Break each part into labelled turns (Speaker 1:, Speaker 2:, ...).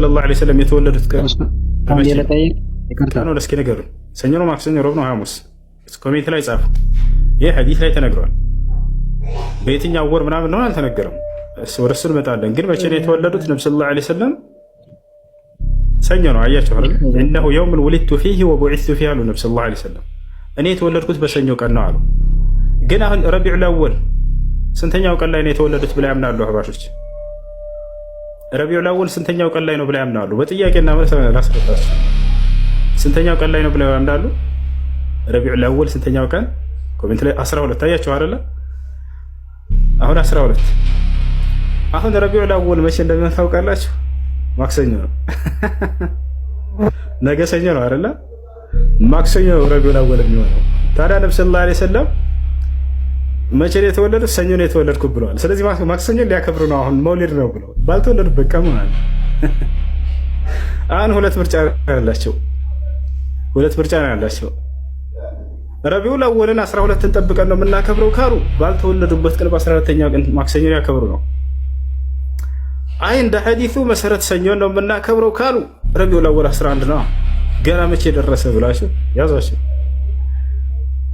Speaker 1: ሰለላሁ ዐለይሂ ወሰለም የተወለዱት ቀን
Speaker 2: ነው?
Speaker 1: እስኪ ንገሩን። ሰኞ ነው? ማክሰኞ፣ ሮብ ነው? ሐሙስ? ኮሜንት ላይ ጻፉ። ይህ ሐዲስ ላይ ተነግሯል። በየትኛው ወር ምናምን ነው አልተነገረም። ወደ እሱ እንመጣለን። ግን መቼ ነው የተወለዱት? ነብዩ ሰለላሁ ዐለይሂ ወሰለም ሰኞ ነው። አያችሁ አይደል? እነሆ የውሙን ወሊድቱ ፊሂ ወቡዒስቱ ፊሂ አሉ ነብዩ ሰለላሁ ዐለይሂ ወሰለም። እኔ የተወለድኩት በሰኞ ቀን ነው አሉ። ግን አሁን ረቢዑል አወል ስንተኛው ቀን ላይ ነው የተወለዱት ብለው ያምናሉ አህባሾች? ረቢዑል አወል ስንተኛው ቀን ላይ ነው ብለው ያምናሉ? በጥያቄና መልስ ላስረዳችሁ። ስንተኛው ቀን ላይ ነው ብለው ያምናሉ? ረቢዑል አወል ስንተኛው ቀን? ኮሜንት ላይ 12 አያችሁ አይደለ? አሁን 12 አሁን ረቢዑል አወል መቼ እንደሚሆን ታውቃላችሁ? ማክሰኞ ነው። ነገ ሰኞ ነው አይደለ? ማክሰኞ ነው ረቢዑል አወል የሚሆነው። ታዲያ ነብዩ ሰለላሁ ዐለይሂ ወሰለም መቼ ነው የተወለዱት? ሰኞ ነው የተወለድኩት ብለዋል። ስለዚህ ማክሰኞ ሊያከብሩ ነው አሁን መውሊድ ነው ብለው ባልተወለዱበት ቀን ማለት ነው። አሁን ሁለት ምርጫ ያላቸው ነው ያላቸው። ረቢዑል አወልን 12ን ጠብቀን ነው የምናከብረው ካሉ ባልተወለዱበት ቀን በ14ኛው ቀን ማክሰኞ ሊያከብሩ ነው። አይ እንደ ሐዲሱ መሰረት ሰኞ ነው የምናከብረው ካሉ ረቢዑል አወል 11 ነው። ገና መቼ ደረሰ ብላችሁ ያዟቸው።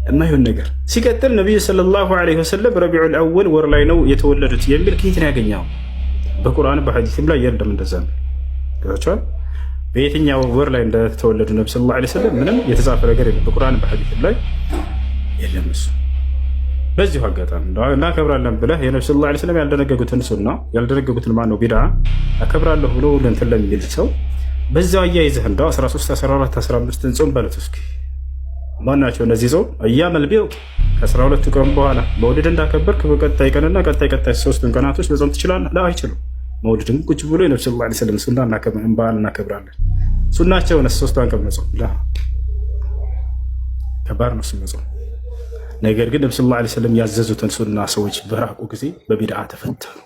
Speaker 1: የማይሆን ነገር ሲቀጥል ነብዩ ሰለላሁ ዐለይሂ ወሰለም ረቢዑል አወል ወር ላይ ነው የተወለዱት የሚል ከየት ነው ያገኘው? በቁርአን በሐዲስም ላይ የለም እንደዛ ነው። ገብቷችኋል? በየትኛው ወር ላይ እንደተወለዱ ነብዩ ሰለላሁ ዐለይሂ ወሰለም ምንም የተጻፈ ነገር የለም። በቁርአን በሐዲስም ላይ የለም። እሱ በዚሁ አጋጣሚ እናከብራለን ብለህ የነብዩ ሰለላሁ ዐለይሂ ወሰለም ያልደነገጉትን ሱና ያልደነገጉትን ማነው ቢድዓ አከብራለሁ ብሎ ለእንትን ለሚል ሰው በዛው አያይዘህ እንደው 13 14 15 ጾም በለት እስኪ ማናቸው እነዚህ ጾም አያመል ቢው ከ12ቱ ቀን በኋላ መውሊድ እንዳከበርክ በቀጣይ ቀንና ቀጣይ ሶስቱን ቀናቶች መጾም ትችላለህ? ላ አይችሉም። መውሊድን ቁጭ ብሎ የነብዩ ሰለላሁ ዐለይሂ ወሰለም ሱና እናከብራለን። ሱናቸው ነው ሶስቱን ቀን መጾም። ላ ከባድ ነው መጾም። ነገር ግን ነብዩ ሰለላሁ ዐለይሂ ወሰለም ያዘዙትን ሱና ሰዎች በራቁ ጊዜ በቢድዓ ተፈተኑ።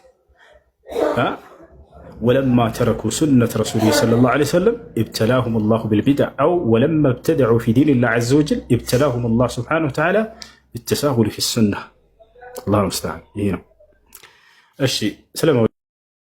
Speaker 1: ወለማ ተረኩ ሱነት ረሱሊ ሰለላሁ ዐለይሂ ወሰለም ኢብተላሁም ላሁ ቢልቢድዓ አው ወለማ ብተደዑ ፊ ዲኒላህ ዐዘ ወጀል ኢብተላሁም ላሁ ሱብሓነሁ ወተዓላ ቢተሳሁል ፊ ሱና። አላሁ ሙስተዓን። ይሄ ነው። እሺ ስለ